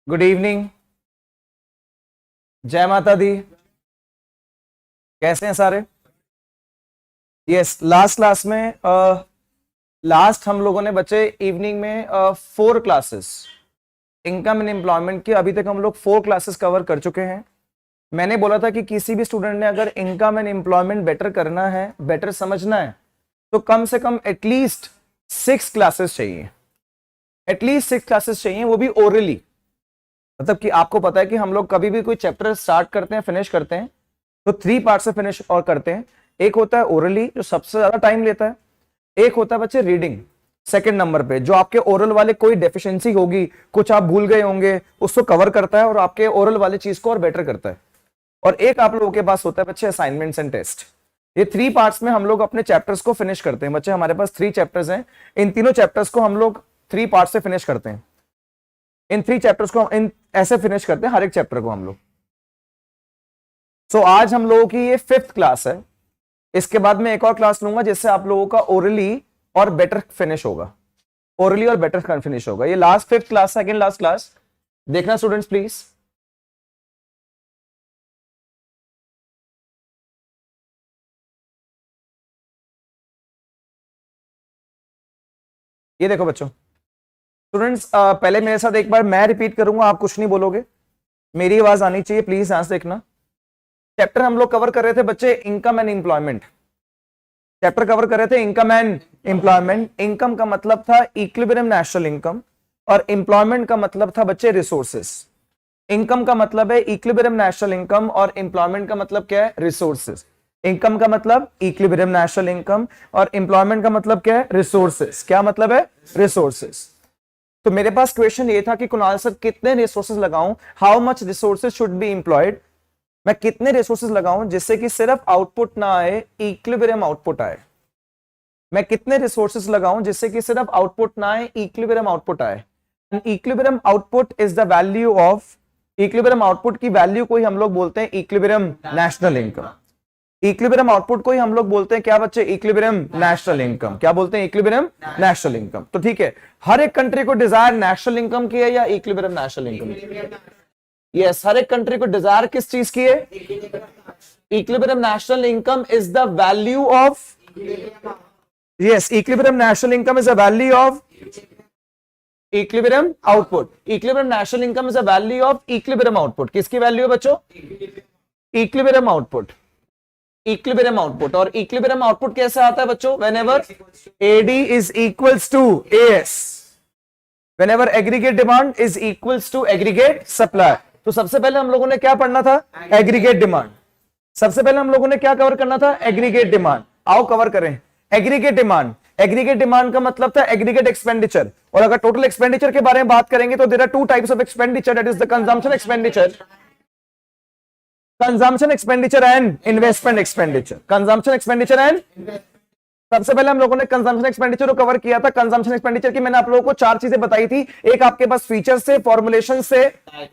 Good evening. जय माता दी। कैसे हैं सारे? यस, लास्ट क्लास में लास्ट हम लोगों ने बच्चे इवनिंग में 4 क्लासेस इनकम एंड एम्प्लॉयमेंट की, अभी तक हम लोग 4 क्लासेस कवर कर चुके हैं। मैंने बोला था कि किसी भी स्टूडेंट ने अगर इनकम एंड एम्प्लॉयमेंट बेटर करना है, बेटर समझना है, तो कम से कम एटलीस्ट 6 क्लासेस चाहिए। एटलीस्ट 6 क्लासेस चाहिए, वो भी ओरली। मतलब कि आपको पता है कि हम लोग कभी भी कोई चैप्टर स्टार्ट करते हैं, फिनिश करते हैं, तो 3 पार्ट से फिनिश और करते हैं। एक होता है ओरली, जो सबसे ज्यादा टाइम लेता है। एक होता है बच्चे रीडिंग, सेकंड नंबर पे, जो आपके ओरल वाले कोई डेफिशिएंसी होगी, कुछ आप भूल गए होंगे, उसको कवर करता है और आपके ओरल वाले चीज को और बेटर करता है। और एक आप लोगों के पास होता है बच्चे असाइनमेंट्स एंड टेस्ट। ये 3 पार्ट्स में हम लोग अपने चैप्टर्स को फिनिश करते हैं। बच्चे हमारे पास 3 चैप्टर्स हैं, इन तीनों चैप्टर्स को हम लोग 3 पार्ट से फिनिश करते हैं। इन 3 चैप्टर्स को इन ऐसे फिनिश करते हैं, हर एक चैप्टर को हम लोग। आज हम लोगों की ये 5th क्लास है। इसके बाद में एक और क्लास लूंगा जिससे आप लोगों का ओरली और बेटर फिनिश होगा। ओरली और बेटर फिनिश होगा। ये last 5th class, second last class. देखना स्टूडेंट्स प्लीज। ये देखो बच्चों, स्टूडेंट्स पहले मेरे साथ एक बार मैं रिपीट करूंगा, आप कुछ नहीं बोलोगे, मेरी आवाज आनी चाहिए, प्लीज ध्यान से देखना। चैप्टर हम लोग कवर कर रहे थे बच्चे income and employment. Chapter cover कर रहे थे इनकम एंड एम्प्लॉयमेंट। इनकम का मतलब था इक्विलिब्रियम नेशनल इनकम, और एम्प्लॉयमेंट का मतलब था बच्चे रिसोर्सेस। इनकम का मतलब है इक्विलिब्रियम नेशनल इनकम, और एम्प्लॉयमेंट का मतलब क्या है? रिसोर्सेस। इनकम का मतलब इक्विलिब्रियम नेशनल इनकम, और एम्प्लॉयमेंट का मतलब क्या है? रिसोर्सेस। क्या मतलब है? रिसोर्सेस। तो मेरे पास क्वेश्चन ये था कि कुणाल सर कितने रिसोर्सेज लगाऊं, how much resources should be employed. मैं कितने रिसोर्सेज लगाऊं जिससे कि सिर्फ आउटपुट ना आए, इक्विलिब्रियम आउटपुट आए। मैं कितने रिसोर्सेज लगाऊं जिससे कि सिर्फ आउटपुट ना आए, इक्विलिब्रियम आउटपुट आए। Equilibrium output is the value of, equilibrium output की वैल्यू को ही हम लोग बोलते हैं equilibrium national income. Equilibrium output को ही हम लोग बोलते हैं क्या बच्चे? Equilibrium national income. क्या बोलते हैं? Equilibrium national income. तो ठीक है, हर एक कंट्री को डिजायर नेशनल इनकम की है या इक्विलिब्रियम नेशनल इनकम? यस, हर एक कंट्री को डिजायर किस चीज की है? Equilibrium national income is the value of, yes, equilibrium national income is the value of equilibrium output. Equilibrium national income is the value of equilibrium output. किसकी वैल्यू है बच्चों? Equilibrium output. Equilibrium output. और equilibrium output कैसे आता है बच्चों? Whenever AD is equals to AS, whenever aggregate demand is equals to aggregate supply. तो सबसे पहले हम लोगों ने क्या पढ़ना था? Aggregate demand. सबसे पहले हम लोगों ने क्या कवर करना था? Aggregate demand. आओ कवर करें एग्रीगेट डिमांड। एग्रीगेट डिमांड का मतलब था एग्रीगेट एक्सपेंडिचर। और अगर टोटल एक्सपेंडिचर के बारे में बात करेंगे तो there are 2 types of expenditure, that is the consumption expenditure, consumption expenditure and investment expenditure. Consumption expenditure and, सबसे पहले हम लोगों ने कंजम्पशन एक्सपेंडिचर को कवर किया था। कंजम्पशन एक्सपेंडिचर की मैंने आप लोगों को 4 चीजें बताई थी। एक आपके पास फीचर्स थे, फॉर्मुलेशन से,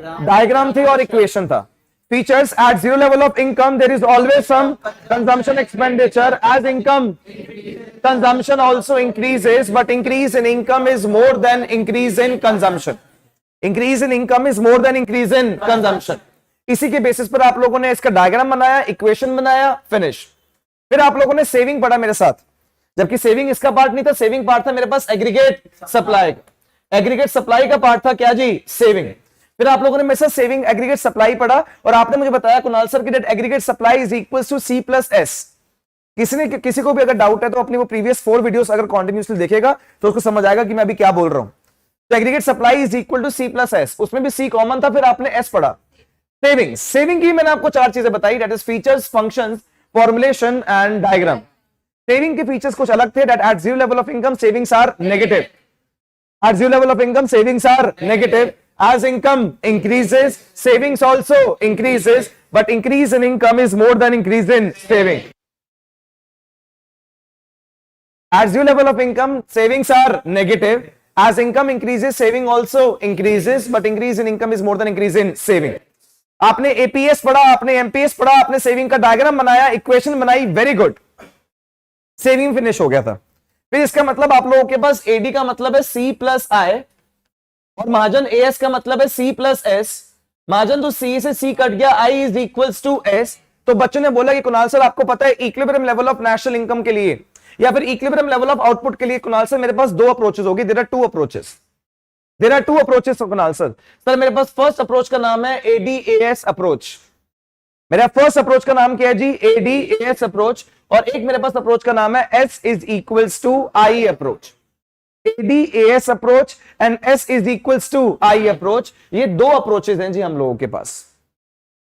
डायग्राम थे और इक्वेशन था। Features: at zero level of income there is always some consumption expenditure. As income consumption also increases, but increase in income is more than increase in consumption. Increase in income is more than increase in consumption. इसी के basis पर आप लोगों ने इसका diagram बनाया, equation बनाया, finish. फिर आप लोगों ने सेविंग पढ़ा मेरे साथ, जबकि सेविंग इसका पार्ट नहीं था। सेविंग पार्ट था मेरे पास एग्रीगेट सप्लाई। एग्रीगेट सप्लाई का पार्ट था क्या जी? सेविंग। फिर आप लोगों ने मेरे साथ सेविंग एग्रीगेट सप्लाई पढ़ा, और आपने मुझे बताया कुणाल सर की aggregate supply is equal to C plus S. किसी को भी अगर डाउट है तो अपनी वो प्रीवियस 4 वीडियोस अगर कंटिन्यूअसली देखेगा तो उसको समझ आएगा कि मैं अभी क्या बोल रहा हूं। तो aggregate supply is equal to C plus S, उसमें भी सी कॉमन था, फिर आपने एस पढ़ा। सेविंग, सेविंग की मैंने आपको 4 चीजें बताई, that is features, functions, formulation and diagram. Saving के फीचर्स कुछ अलग थे, that at zero level of income savings are negative. At zero level of income, savings are negative. As income increases, savings also increases, but increase in income is more than increase in saving. At zero level of income, savings are negative. As income increases, saving also increases, but increase in income is more than increase in saving. आपने APS पढ़ा, आपने MPS पढ़ा, आपने saving का diagram बनाया, equation बनाई, very good. Saving finish हो गया था। फिर इसका मतलब आप लोगों के पास एडी का मतलब है सी प्लस आई, और महाजन एस का मतलब है सी प्लस एस। महाजन तो सी से सी कट गया, I is equals to S. तो बच्चों ने बोला कि कुणाल सर आपको पता है equilibrium level of national income के लिए या फिर इक्विलिब्रियम लेवल ऑफ आउटपुट के लिए कुणाल सर मेरे पास दो अप्रोचेस होगी। There are two approaches, there are two approaches Kunal sir. Sir मेरे पास फर्स्ट अप्रोच का नाम है एडीएएस अप्रोच। मेरा फर्स्ट अप्रोच का नाम क्या है जी? ADAS approach. और एक मेरे पास अप्रोच का नाम है S is equals to I approach. AD AS approach and S is equals to I approach, ये दो अप्रोचेस हैं जी हम लोगों के पास।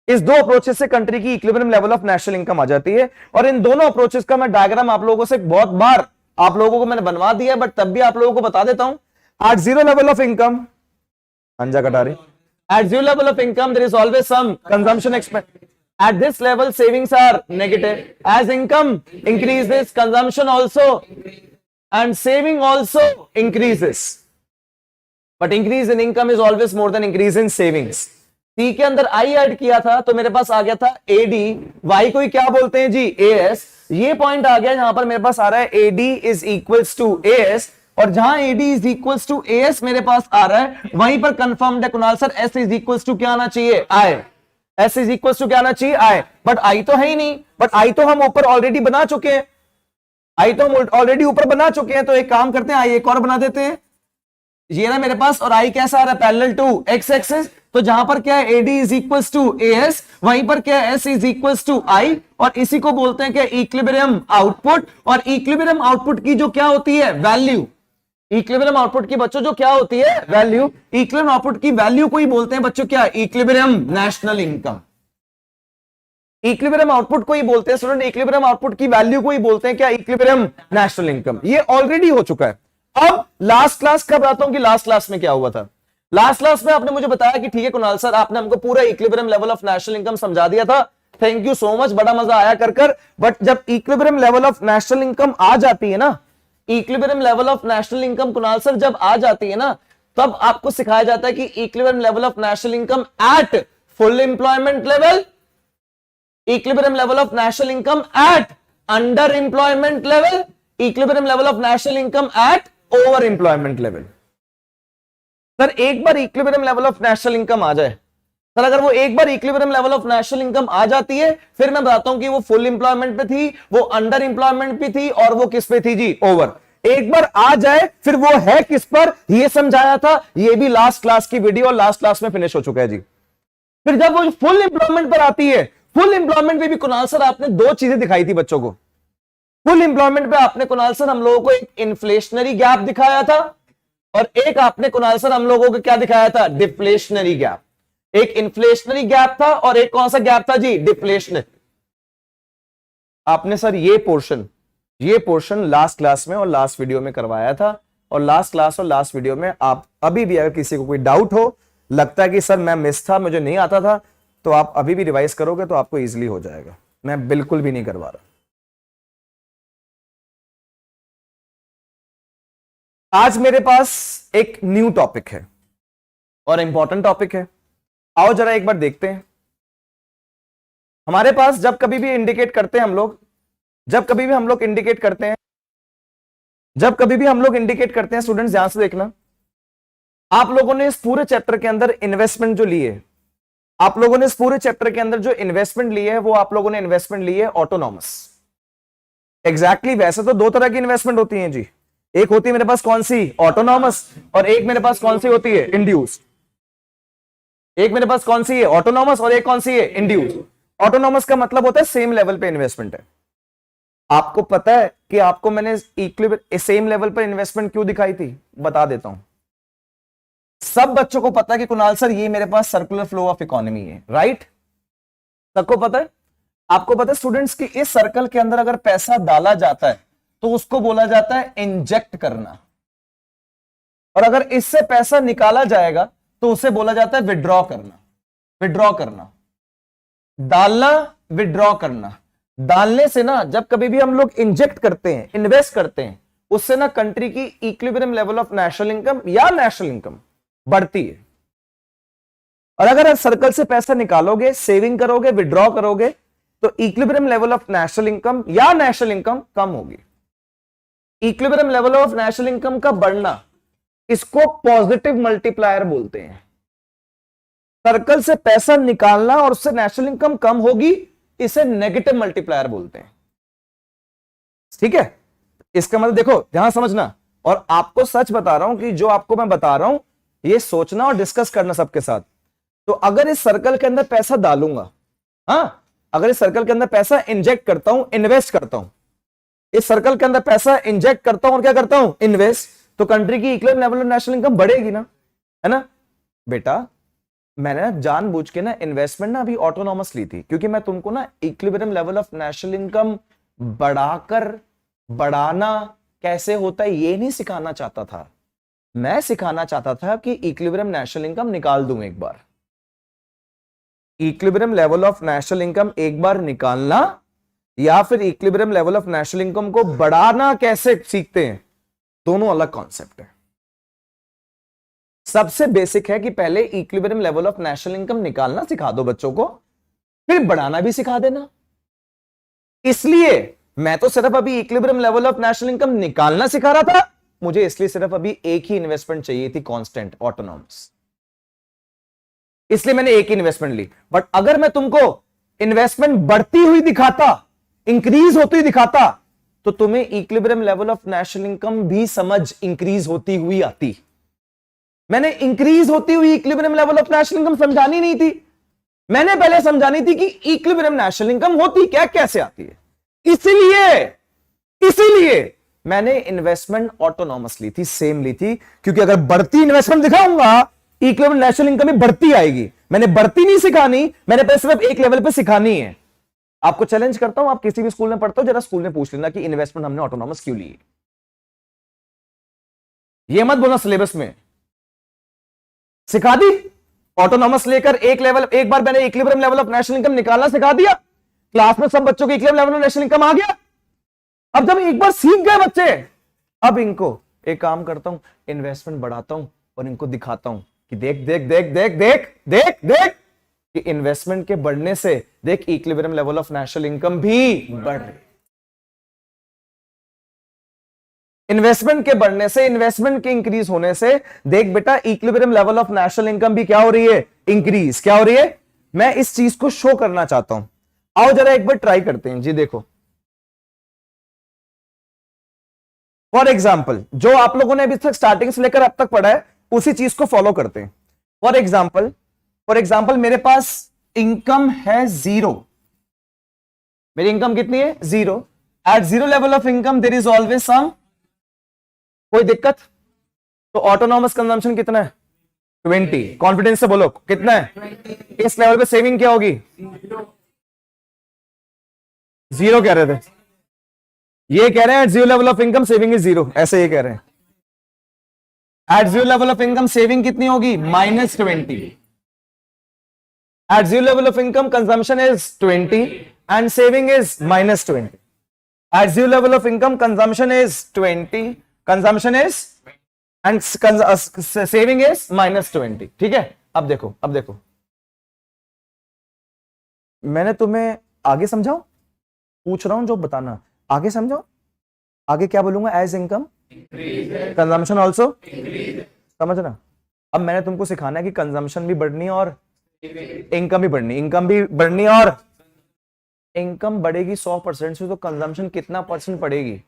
इस दो अप्रोचेस से कंट्री की equilibrium level of national income आ जाती है। और इन दोनों अप्रोचेस का मैं डायग्राम आप लोगों से बहुत बार आप लोगों को मैंने बनवा दिया है, बट तब भी आप लोगों को बता देता हूं। At zero level of income, अंजा कटा रही, at zero level of income there is always some consumption expense. At this level, savings are negative. As income increases, consumption also and saving also increases. But increase in income is always more than increase in savings. C के अंदर I add किया था तो मेरे पास आ गया था AD, Y को ही क्या बोलते हैं जी? AS। ये पॉइंट आ गया जहां पर मेरे पास आ रहा है AD is equals to AS, और जहां AD is equals to AS मेरे पास आ रहा है वहीं पर कंफर्म्ड है Kunal sir S is equals to क्या आना चाहिए? I। S is equal to क्या आना चाहिए? आई। बट आई तो है ही नहीं, बट आई तो हम ऊपर ऑलरेडी बना चुके हैं, आई तो हम ऑलरेडी ऊपर बना चुके हैं। तो एक काम करते हैं, आई एक और बना देते हैं, ये ना मेरे पास। और आई कैसा आ रहा है? Parallel to X axis. तो जहां पर क्या है AD is equal to AS, वहीं पर क्या है S is equal to I. और इसी को बोलते हैं क्या? Equilibrium output. और इक्विलिब्रियम आउटपुट की जो क्या होती है? वैल्यू। इक्विलिब्रियम आउटपुट की बच्चों जो क्या होती है? वैल्यू। इक्विलिब्रियम आउटपुट की वैल्यू को ही बोलते हैं बच्चों क्या? Equilibrium national income. Equilibrium output को ही बोलते हैं स्टूडेंट, इक्विलिब्रियम आउटपुट की वैल्यू को ही बोलते हैं क्या? Equilibrium national income. ये ऑलरेडी हो चुका है। अब लास्ट क्लास कब आता हूं कि लास्ट क्लास में क्या हुआ था? लास्ट क्लास में आपने मुझे बताया कि ठीक है कुणाल सर, आपने हमको पूरा equilibrium level of national income समझा दिया था, थैंक यू सो मच, बड़ा मजा आया कर। बट जब equilibrium level of national income आ जाती है ना, equilibrium level of national income Kunal sir जब आ जाती है ना, तब आपको सिखाया जाता है कि equilibrium level of national income at full employment level, equilibrium level of national income at under employment level, equilibrium level of national income at over employment level. Sir एक बार equilibrium level of national income आ जाए, sir अगर वो एक बार equilibrium level of national income आ जाती है, फिर मैं बताता हूं कि वो फुल एम्प्लॉयमेंट पे थी, वो अंडर एम्प्लॉयमेंट पे थी, और वो किस पे थी जी? ओवर। एक बार आ जाए फिर वो है किस पर, ये समझाया था। ये भी लास्ट क्लास की वीडियो, लास्ट क्लास में फिनिश हो चुका है जी। फिर जब वो फुल एम्प्लॉयमेंट पर आती है, फुल एम्प्लॉयमेंट में भी कुणाल सर आपने दो चीजें दिखाई थी बच्चों को। फुल एम्प्लॉयमेंट पे आपने कुणाल सर हम लोगों को एक इन्फ्लेशनरी गैप दिखाया था, और एक आपने कुणाल सर हम लोगों को क्या दिखाया था? Deflationary gap. एक इन्फ्लेशनरी गैप था और एक कौन सा गैप था जी? डिफ्लेशनरी। आपने सर ये पोर्शन लास्ट क्लास में और लास्ट वीडियो में करवाया था, और लास्ट क्लास और लास्ट वीडियो में आप अभी भी अगर किसी को कोई डाउट हो, लगता है कि सर मैं मिस था, मुझे नहीं आता था, तो आप अभी भी रिवाइज करोगे तो आपको इजीली हो जाएगा। मैं बिल्कुल भी नहीं करवा रहा। आज मेरे पास एक न्यू टॉपिक है और इंपॉर्टेंट टॉपिक है। आओ जरा एक बार देखते हैं। हमारे पास जब कभी भी इंडिकेट करते हैं हम लोग, जब कभी भी हम लोग इंडिकेट करते हैं स्टूडेंट्स ध्यान से देखना, आप लोगों ने इस पूरे चैप्टर के अंदर इन्वेस्टमेंट जो ली है, आप लोगों ने इस पूरे चैप्टर के अंदर जो इन्वेस्टमेंट ली है, वो आप लोगों ने इन्वेस्टमेंट ली है ऑटोनॉमस। एग्जैक्टली वैसे तो दो तरह की इन्वेस्टमेंट होती है जी, एक होती है मेरे पास कौन सी? ऑटोनॉमस, और एक मेरे पास कौन सी होती है? इंड्यूस्ड। एक मेरे पास कौन सी है? ऑटोनॉमस, और एक कौन सी है? इंड्यूस्ड। ऑटोनॉमस का मतलब होता है सेम लेवल पे इन्वेस्टमेंट है। आपको पता है कि आपको मैंने इक्विलिब्रियम सेम लेवल पर इन्वेस्टमेंट क्यों दिखाई थी? बता देता हूं। सब बच्चों को पता है कि कुणाल सर ये मेरे पास सर्कुलर फ्लो ऑफ इकोनॉमी है, राइट? सबको पता है। आपको पता है स्टूडेंट्स कि इस सर्कल के अंदर अगर पैसा डाला जाता है तो उसको बोला जाता है इंजेक्ट करना, और अगर इससे पैसा निकाला जाएगा तो उसे बोला जाता है विड्रॉ करना। विड्रॉ करना, डालना, विड्रॉ करना। डालने से ना, जब कभी भी हम लोग इंजेक्ट करते हैं, इन्वेस्ट करते हैं, उससे ना कंट्री की equilibrium level of national income या नेशनल इनकम बढ़ती है। और अगर आप सर्कल से पैसा निकालोगे, सेविंग करोगे, विड्रॉ करोगे, तो equilibrium level of national income या नेशनल इनकम कम होगी। Equilibrium level of national income का बढ़ना इसको पॉजिटिव मल्टीप्लायर बोलते हैं। सर्कल से पैसा निकालना और उससे नेशनल इनकम कम होगी, इसे नेगेटिव मल्टीप्लायर बोलते हैं। ठीक है, इसका मतलब देखो ध्यान समझना, और आपको सच बता रहा हूं कि जो आपको मैं बता रहा हूं ये सोचना और डिस्कस करना सबके साथ। तो अगर इस सर्कल के अंदर पैसा डालूंगा, हाँ, अगर इस सर्कल के अंदर पैसा इंजेक्ट करता हूं, इन्वेस्ट करता हूं, इस सर्कल के अंदर पैसा इंजेक्ट करता हूं और क्या करता हूं, इन्वेस्ट, तो कंट्री की equal level of national income बढ़ेगी ना, है ना बेटा। मैंने जानबूझ के ना इन्वेस्टमेंट ना अभी ऑटोनॉमस ली थी, क्योंकि मैं तुमको ना equilibrium level of national income बढ़ाना कैसे होता है ये नहीं सिखाना चाहता था। मैं सिखाना चाहता था कि इक्विलिब्रियम नेशनल इनकम निकाल दूं एक बार। Equilibrium level of national income एक बार निकालना या फिर equilibrium level of national income को बढ़ाना कैसे सीखते हैं, दोनों अलग कॉन्सेप्ट है। सबसे बेसिक है कि पहले equilibrium level of national income निकालना सिखा दो बच्चों को, फिर बढ़ाना भी सिखा देना। इसलिए मैं तो सिर्फ अभी equilibrium level of national income निकालना सिखा रहा था, मुझे इसलिए सिर्फ अभी एक ही इन्वेस्टमेंट चाहिए थी, कांस्टेंट ऑटोनॉमस, इसलिए मैंने एक ही इन्वेस्टमेंट ली। बट अगर मैं तुमको इन्वेस्टमेंट बढ़ती हुई दिखाता, इंक्रीज होती हुई दिखाता, तो तुम्हें equilibrium level of national income भी समझ इंक्रीज होती हुई आती। मैंने इंक्रीज होती हुई equilibrium level of national income समझानी नहीं थी, मैंने पहले समझानी थी कि इक्विलिब्रियम नेशनल इनकम होती क्या, कैसे आती है। इसीलिए मैंने इन्वेस्टमेंट ऑटोनॉमस ली थी, सेम ली थी, क्योंकि अगर बढ़ती इन्वेस्टमेंट दिखाऊंगा इक्विलिब्रियम नेशनल इनकम भी बढ़ती आएगी। मैंने बढ़ती नहीं सिखानी, मैंने पहले सिर्फ एक लेवल पे सिखानी है। आपको चैलेंज करता हूं, आप किसी भी स्कूल में पढ़ते हो, जरा स्कूल में पूछ लेना कि इन्वेस्टमेंट हमने ऑटोनॉमस क्यों ली। ये मत बोलना सिलेबस में सिखा दी ऑटोनॉमस लेकर एक बार मैंने equilibrium level of national income निकालना सिखा दिया, क्लास में सब बच्चों को equilibrium level of national income आ गया। अब जब एक बार सीख गए बच्चे, अब इनको एक काम करता हूं, इन्वेस्टमेंट बढ़ाता हूं और इनको दिखाता हूं कि देख देख देख देख देख देख देख कि इन्वेस्टमेंट के बढ़ने से देख equilibrium level of national income भी बढ़ रही। इन्वेस्टमेंट के बढ़ने से, इन्वेस्टमेंट के इंक्रीज होने से देख बेटा equilibrium level of national income भी क्या हो रही है, इंक्रीज। क्या हो रही है, मैं इस चीज को शो करना चाहता हूं। आओ जरा एक बार ट्राई करते हैं जी। देखो फॉर एग्जाम्पल जो आप लोगों ने अभी तक स्टार्टिंग से लेकर अब तक पढ़ा है उसी चीज को फॉलो करते हैं। फॉर एग्जाम्पल मेरे पास इनकम है 0, मेरी इनकम कितनी है 0। At 0 level of income there is always some, कोई दिक्कत? तो ऑटोनॉमस कंजम्पशन कितना है 20। कॉन्फिडेंस से बोलो कितना है 20। इस लेवल पे सेविंग क्या होगी 0 कह रहे थे, ये कह रहे हैं at 0 level of income saving is 0, ऐसे ये कह रहे हैं। At 0 level of income saving कितनी होगी -20। At 0 level of income consumption is 20 and saving is -20। At 0 level of income consumption is 20, consumption is and saving is -20। ठीक है, अब देखो मैंने तुम्हें आगे समझाऊं, पूछ रहा हूं जो बताना, आगे समझो। आगे क्या बोलूंगा, एज इनकम कंजम्पशन ऑल्सो समझना। अब मैंने तुमको सिखाना है कि कंजम्पशन भी बढ़नी है और इनकम भी बढ़नी है और इनकम बढ़ेगी 100% से तो कंजम्पशन कितना परसेंट बढ़ेगी,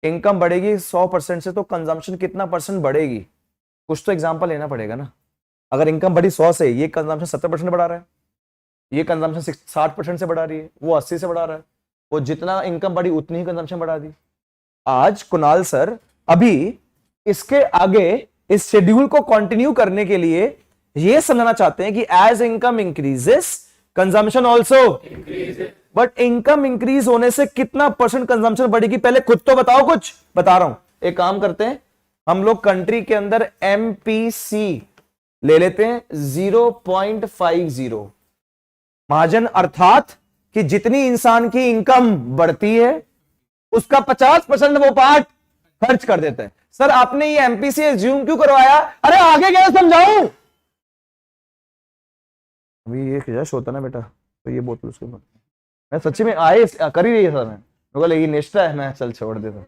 इनकम बढ़ेगी 100% से तो कंजम्पशन कितना परसेंट बढ़ेगी। कुछ तो एग्जांपल लेना पड़ेगा ना। अगर इनकम बढ़ी 100 से, ये कंजम्पशन 70% बढ़ा रहा है, ये कंजम्पशन 60% से बढ़ा रही है, वो 80 से बढ़ा रहा है, वो जितना इनकम बढ़ी उतनी ही कंजम्पशन बढ़ा दी। आज कुणाल सर अभी इसके आगे इस शेड्यूल को कंटिन्यू करने के लिए ये समझना चाहते हैं कि as income increases consumption also increases. But income increase होने से कितना परसेंट कंजम्पशन बढ़ेगी, पहले खुद तो बताओ। कुछ बता रहा हूं, एक काम करते हैं हम लोग कंट्री के अंदर एमपीसी ले लेते हैं 0.50 महाजन, अर्थात कि जितनी इंसान की इनकम बढ़ती है उसका 50% वो पार्ट खर्च कर देते हैं। सर आपने ये एमपीसी एज्यूम क्यों करवाया, अरे आगे क्या समझाऊं। अभी ये क्या होता ना बेटा, तो ये बोतल उसके बाद मैं सच्ची में आए कर ही रही है सर, मैं बोला ये नेक्स्ट है, मैं चल छोड़ देता।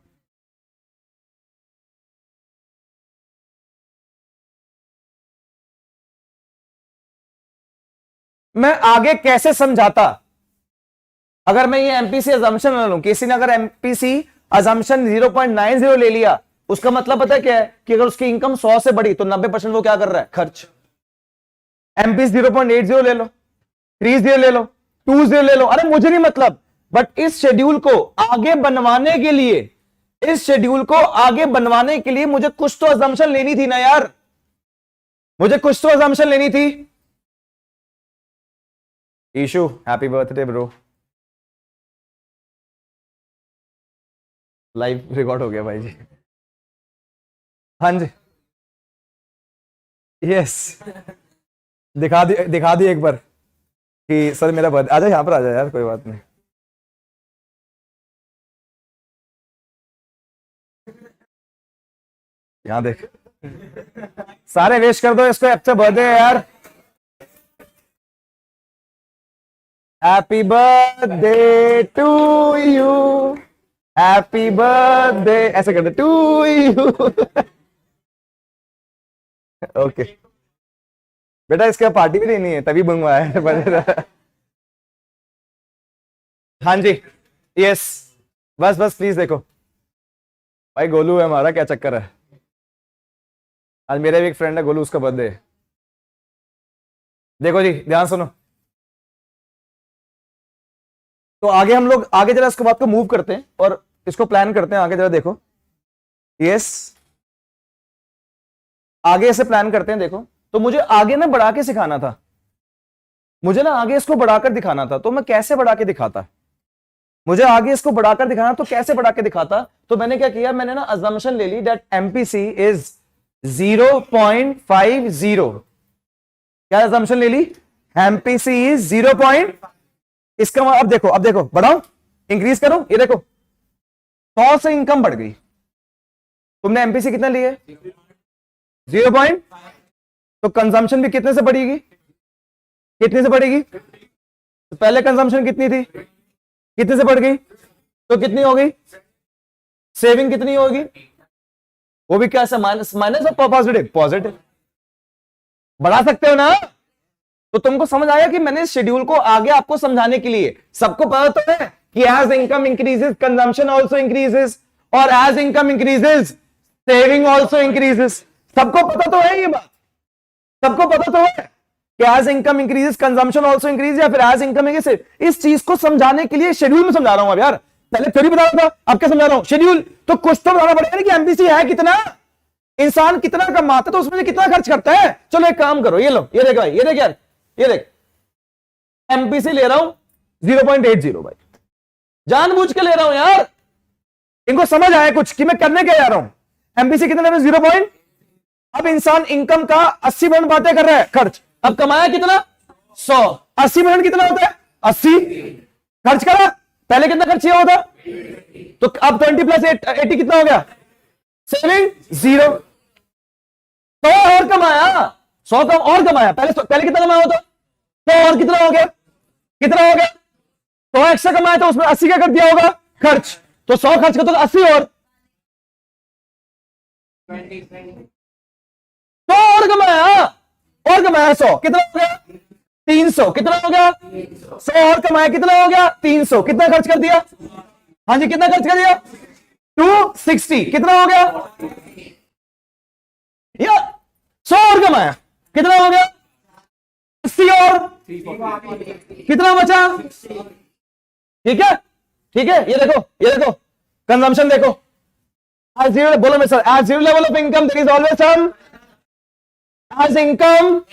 मैं आगे कैसे समझाता। अगर मैं ये एमपीसी अजम्पशन ले लूं, किसी ने अगर एमपीसी अजम्पशन 0.90 ले लिया, उसका मतलब पता है क्या है कि अगर उसकी इनकम 100 से बढ़ी तो 90% वो क्या कर रहा है, खर्च। एमपीसी 0.80 ले लो, 30 ले लो, 20 ले लो, अरे मुझे नहीं मतलब, बट इस शेड्यूल को आगे बनवाने के लिए, इस शेड्यूल को आगे बनवाने के लिए मुझे कुछ तो अजम्पशन लेनी थी ना यार, मुझे कुछ तो अजम्पशन लेनी थी। Ishu happy birthday bro, live record हो गया भाई जी। हाँ जी, यस, दिखा दी एक बार कि सर मेरा बर्थडे, आजा यहां पर आजा यार, कोई बात नहीं। यहां देख, सारे विश कर दो इसको, अच्छा बर्थडे है यार। Happy birthday to you, happy birthday, ऐसे कर दे, टू यू। ओके बेटा, इसका पार्टी भी देनी है तभी मंगवाया है। हाँ जी, यस, बस बस प्लीज देखो भाई, गोलू है हमारा, क्या चक्कर है। आज मेरा भी एक फ्रेंड है गोलू, उसका बर्थडे है। देखो जी, ध्यान सुनो, तो आगे हम लोग आगे जरा इसके बात को मूव करते हैं और इसको प्लान करते हैं आगे, जरा देखो, यस, आगे ऐसे प्लान करते हैं। देखो, तो मुझे आगे ना बढ़ा के सिखाना था, मुझे ना आगे इसको बढ़ाकर दिखाना था, तो मैं कैसे बढ़ा के दिखाता, मुझे आगे इसको बढ़ाकर दिखाना तो कैसे बढ़ा के दिखाता। तो मैंने क्या किया, मैंने ना अजम्पशन ले ली दैट एमपीसी इज 0.50। क्या अजम्पशन ले ली, एमपीसी इज 0. इसका अब देखो बढ़ाओ, इंक्रीज करो, ये देखो 100 से इनकम बढ़ गई, तुमने एमपीसी कितना लिए, 0. तो कंजम्पशन भी कितने से बढ़ेगी, कितने से बढ़ेगी, तो पहले कंजम्पशन कितनी थी, कितने से बढ़ गई, तो कितनी हो गई, सेविंग कितनी होगी, वो भी क्या है, माइनस और पॉजिटिव, पॉजिटिव बढ़ा सकते हो ना। तो तुमको समझ आया कि मैंने शेड्यूल को आगे आपको समझाने के लिए, सबको पता तो है कि as income increases consumption also increases, और as income increases saving also increases, सबको पता तो है ये बात, सबको पता तो है कि as income increases consumption also increase, या फिर एज इनकम इंक्रीजेस। इस चीज को समझाने के लिए शेड्यूल में समझा रहा हूं अब यार, पहले थ्योरी बता रहा था, अब क्या समझा रहा हूं, शेड्यूल। तो कुछ तो बताना पड़ेगा कि एमपीसी है कितना, इंसान कितना कमाता है तो उसमें कितना खर्च करता है। चलो एक काम करो, ये लो, ये देख भाई, ये देख यार, ये देख, एमपीसी ले रहा हूं 0.80 भाई, जानबूझ के ले रहा हूं यार, इनको समझ आया कुछ कि मैं करने क्या जा रहा हूं। एमपीसी कितना है, 0. अब इंसान इनकम का 80% बातें कर रहा है खर्च, अब कमाया कितना 100, 80% कितना होता है 80, खर्च करा, पहले कितना खर्च किया होता, तो अब 20 + 80 कितना हो गया, सेविंग 0। 100 और कमाया, 100 कम और कमाया, पहले कितना कमाया होता, तो और कितना हो गया, कितना हो गया, 100 एक्स्ट्रा कमाया तो उसमें 80 क्या कर दिया होगा, खर्च, तो 100 खर्च करता तो 80 और कमाया 100, कितना हो गया 300, कितना हो गया 100 और कमाया, कितना हो गया 300, कितना खर्च कर दिया, हाँ जी कितना खर्च कर दिया 260, कितना हो गया, या 100 और कमाया, कितना हो गया 80 और कितना बचा, ठीक है, ठीक है। ये देखो कंजम्पशन देखो, as zero, बोलो मैं sir, as zero level of income there is always some, as income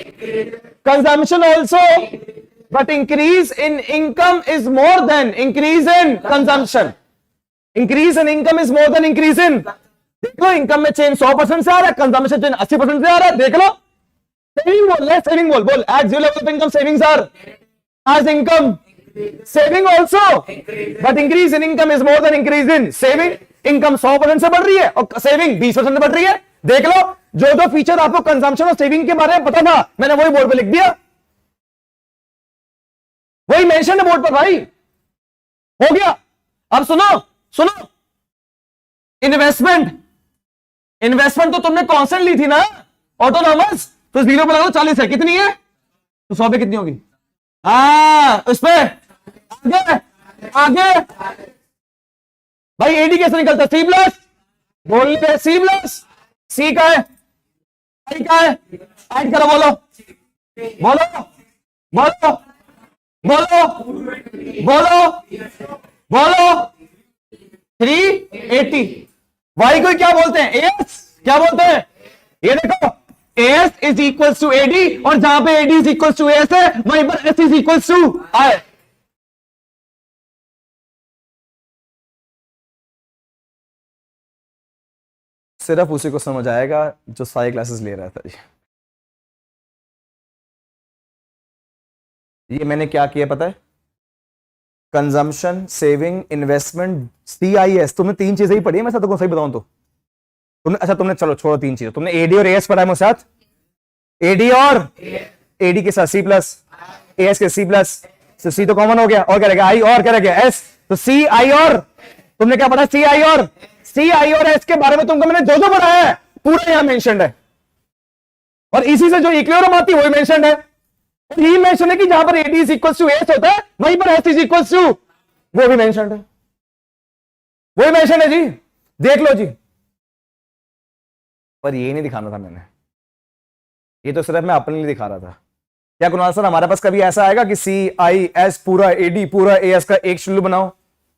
consumption also, but increase in income is more than increase in consumption, increase in income is more than increase in, देख low income में change 100% से आ रहा है, consumption change 80% से आ रहा है, देख लो। Saving बोल, सेविंग बोल, as zero level of income savings are as income saving also, but increase in income is more than increase in saving, income 100% से बढ़ रही है और सेविंग 20% से बढ़ रही है, देख लो। जो फीचर आपको कंजम्पशन और सेविंग के बारे में पता था मैंने वही बोर्ड पे लिख दिया, वही मेंशन है बोर्ड पर भाई, हो गया। अब सुनो इन्वेस्टमेंट तो तुमने कांस्टेंट ली थी ना, ऑटोनॉमस, तो 0 पे लगाओ 40 है, कितनी है तो 100 पे कितनी होगी हाँ उस पे आगे आगे भाई एडी कैसे निकलता है? सी प्लस बोल रहे सी प्लस सी का है आई का है ऐड करो बोलो बोलो बोलो बोलो बोलो बोलो 380 वाई को क्या बोलते हैं? एस क्या बोलते हैं? ये देखो S is equal to AD और जहां पे AD is equal to S है वहीं पर S is equal to I. सिर्फ उसी को समझ आएगा जो सारी क्लासेस ले रहा था जी। ये मैंने क्या किया पता है? Consumption, saving, investment, CIS। तुमने तीन चीजें ही पढ़ी है, मैं तुमको सही बताऊं तो तुमने, अच्छा तुमने चलो छोड़ो तीन चीजें, तुमने एडी और एएस पढ़ा है मेरे साथ। एडी और एडी के साथ सी प्लस, एएस के सी प्लस, तो सी तो कॉमन हो गया और क्या रहेगा आई और क्या रहेगा एस। तो सी आई और तुमने क्या पढ़ा? सी आई और एस के बारे में तुमको मैंने जो जो पढ़ाया है पूरा यहां मेंशन्ड है और इसी से जो इक्विलिब्रियम आती है वही मेंशन्ड है। ये मेंशन है कि जहां पर AD is equal to S होता है वहीं पर एस इज इक्वल टू वो भी मेंशन्ड है, वही मेंशन है जी, देख लो जी। पर ये नहीं दिखाना था मैंने, ये तो सिर्फ मैं अपने लिए दिखा रहा था। क्या कुणाल सर हमारे पास कभी ऐसा आएगा कि CIS पूरा एडी पूरा एएस का एक शेड्यूल बनाओ?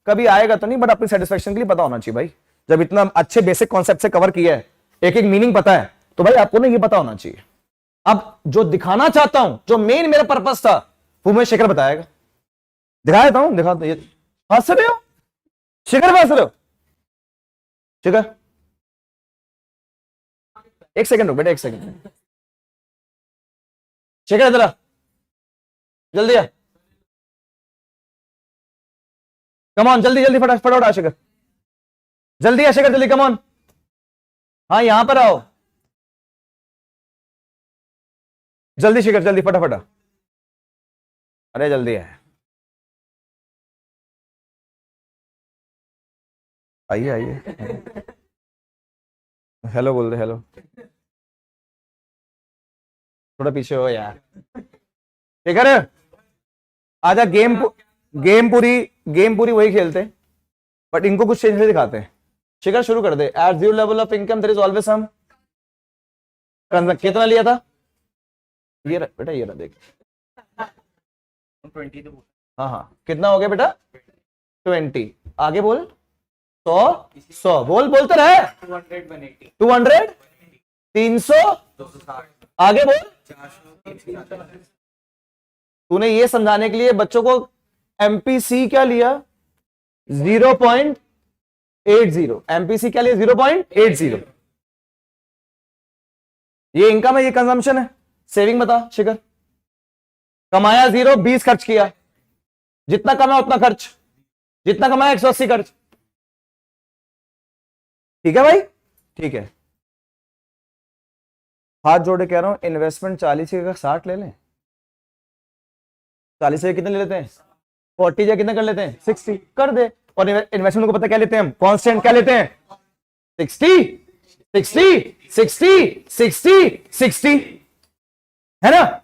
कभी आएगा तो नहीं, बट अपनी सेटिस्फेक्शन के लिए पता होना चाहिए भाई। जब इतना अच्छे बेसिक कॉन्सेप्ट से कवर किया है, एक एक मीनिंग पता है, तो भाई आपको ना ये पता होना चाहिए। अब जो दिखाना चाहता हूं, जो मेन मेरा पर्पस था, वो मैं शिखर बताएगा। दिखा देता हूं, दिखा ये हंस रहे हो शिखर, हंस रहे हो शिखर? एक सेकंड रुक बेटा, एक सेकंड। शिखर इधर आ, जल्दी आ, कम ऑन, जल्दी जल्दी फटाफट फटाफट आ शिखर, जल्दी आ शिखर, जल्दी कम ऑन। हाँ यहां पर आओ जल्दी शिखर, जल्दी फटाफट आ, अरे जल्दी है, आइए आइए। हेलो बोल दे, हेलो। थोड़ा पीछे हो यार शिखर, आजा। गेम पूरी वही खेलते हैं, बट इनको कुछ चेंज दिखाते हैं। शिखर शुरू कर दे। At zero level of income there is always some. कितना लिया था? ये बेटा ये रहा देख 20। हाँ हाँ कितना हो गया बेटा? 20। आगे बोल 100 बोल, बोलते रहे। 200 300 आगे बोल। तूने ये समझाने के लिए बच्चों को MPC क्या लिया? 0.80। MPC क्या लिया? 0.80। ये इनकम है, ये कंजम्पशन है। सेविंग बता शिखर। कमाया 0, 20 खर्च किया। जितना कमाया उतना खर्च, जितना कमाया 180 खर्च। ठीक है भाई? ठीक है, हाथ जोड़े कह रहा हूं, इन्वेस्टमेंट 40 का 60 ले लें। 40 से कितने ले लेते हैं? 40 या कितने कर लेते हैं? 60 कर दे। और इन्वेस्टमेंट को पता क्या लेते हैं हम? कांस्टेंट क्या लेते हैं? 60 60 60 60 60 है ना?